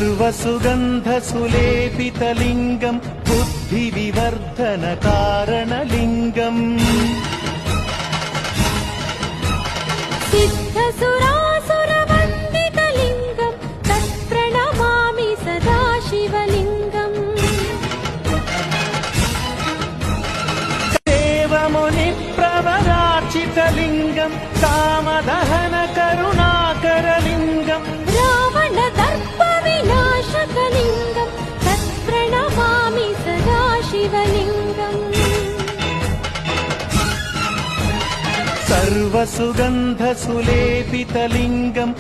सर्वसुगन्धसुलेपितलिङ्गम् बुद्धिविवर्धनकारणलिङ्गम् सिद्धसुरासुरवन्दितलिङ्गम् तत्प्रणमामि सदा शिवलिङ्गम् देवमुनिप्रवरार्चितलिङ्गम् कामदहनकरुणाकरलिङ्गम् रावणदर्पविनाशकलिङ्गम् तत्प्रणमामि सदा शिवलिङ्गम् सर्वसुगन्धसुलेपितलिङ्गम्